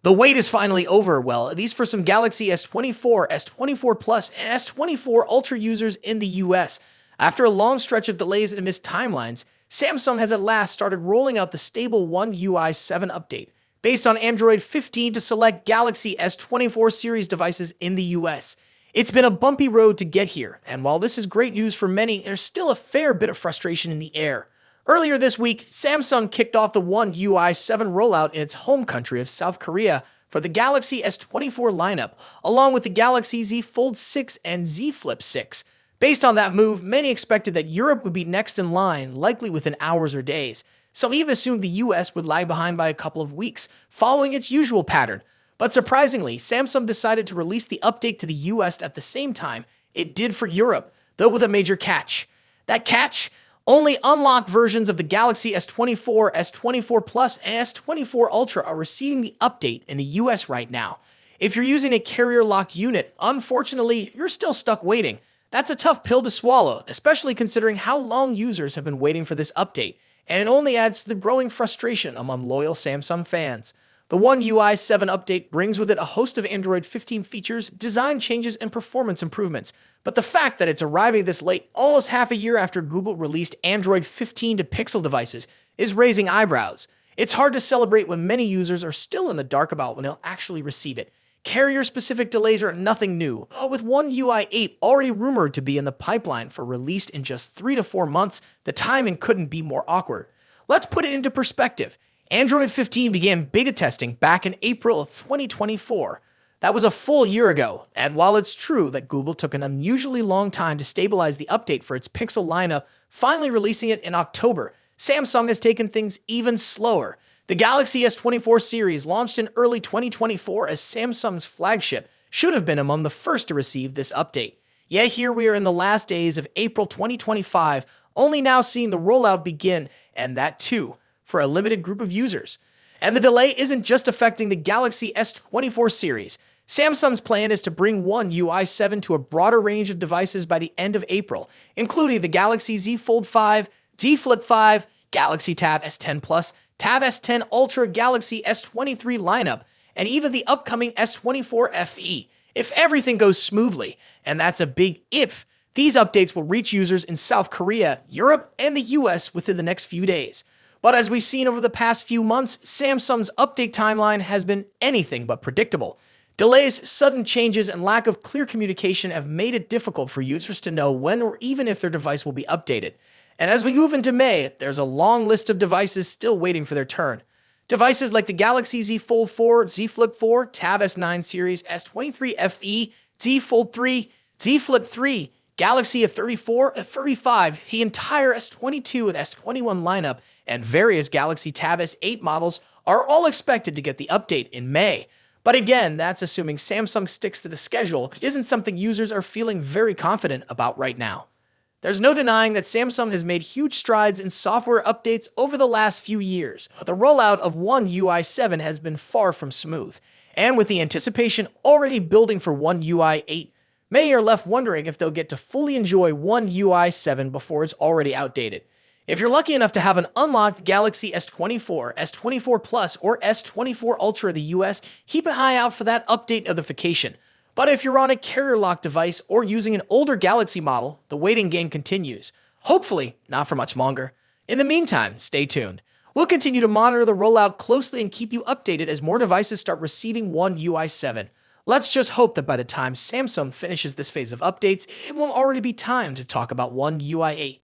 The wait is finally over, well, at least for some Galaxy S24, S24 Plus, and S24 Ultra users in the US. After a long stretch of delays and missed timelines, Samsung has at last started rolling out the stable One UI 7 update, based on Android 15 to select Galaxy S24 series devices in the US. It's been a bumpy road to get here, and while this is great news for many, there's still a fair bit of frustration in the air. Earlier this week, Samsung kicked off the One UI 7 rollout in its home country of South Korea for the Galaxy S24 lineup, along with the Galaxy Z Fold 6 and Z Flip 6. Based on that move, many expected that Europe would be next in line, likely within hours or days. Some even assumed the US would lag behind by a couple of weeks, following its usual pattern. But surprisingly, Samsung decided to release the update to the US at the same time it did for Europe, though with a major catch. That catch? Only unlocked versions of the Galaxy S24, S24 Plus, and S24 Ultra are receiving the update in the US right now. If you're using a carrier-locked unit, unfortunately, you're still stuck waiting. That's a tough pill to swallow, especially considering how long users have been waiting for this update, and it only adds to the growing frustration among loyal Samsung fans. The One UI 7 update brings with it a host of Android 15 features, design changes, and performance improvements. But the fact that it's arriving this late, almost half a year after Google released Android 15 to Pixel devices, is raising eyebrows. It's hard to celebrate when many users are still in the dark about when they'll actually receive it. Carrier-specific delays are nothing new, but with One UI 8 already rumored to be in the pipeline for release in just 3 to 4 months, the timing couldn't be more awkward. Let's put it into perspective. Android 15 began beta testing back in April of 2024. That was a full year ago, and while it's true that Google took an unusually long time to stabilize the update for its Pixel lineup, finally releasing it in October, Samsung has taken things even slower. The Galaxy S24 series, launched in early 2024 as Samsung's flagship, should have been among the first to receive this update. Yet here we are in the last days of April 2025, only now seeing the rollout begin, and that too, for a limited group of users. And the delay isn't just affecting the Galaxy S24 series. Samsung's plan is to bring One UI 7 to a broader range of devices by the end of April, including the Galaxy Z Fold 5, Z Flip 5, Galaxy Tab S10 Plus, Tab S10 Ultra, Galaxy S23 lineup, and even the upcoming S24 FE, if everything goes smoothly. And that's a big if. These updates will reach users in South Korea, Europe, and the US within the next few days. But as we've seen over the past few months, Samsung's update timeline has been anything but predictable. Delays, sudden changes, and lack of clear communication have made it difficult for users to know when or even if their device will be updated. And as we move into May, there's a long list of devices still waiting for their turn. Devices like the Galaxy Z Fold 4, Z Flip 4, Tab S9 series, S23 FE, Z Fold 3, Z Flip 3, Galaxy A34, A35, the entire S22 and S21 lineup, and various Galaxy Tab S8 models are all expected to get the update in May. But again, that's assuming Samsung sticks to the schedule, which isn't something users are feeling very confident about right now. There's no denying that Samsung has made huge strides in software updates over the last few years, but the rollout of One UI 7 has been far from smooth. And with the anticipation already building for One UI 8, many are left wondering if they'll get to fully enjoy One UI 7 before it's already outdated. If you're lucky enough to have an unlocked Galaxy S24, S24 Plus, or S24 Ultra in the US, keep an eye out for that update notification. But if you're on a carrier-locked device or using an older Galaxy model, the waiting game continues. Hopefully, not for much longer. In the meantime, stay tuned. We'll continue to monitor the rollout closely and keep you updated as more devices start receiving One UI 7. Let's just hope that by the time Samsung finishes this phase of updates, it will already be time to talk about One UI 8.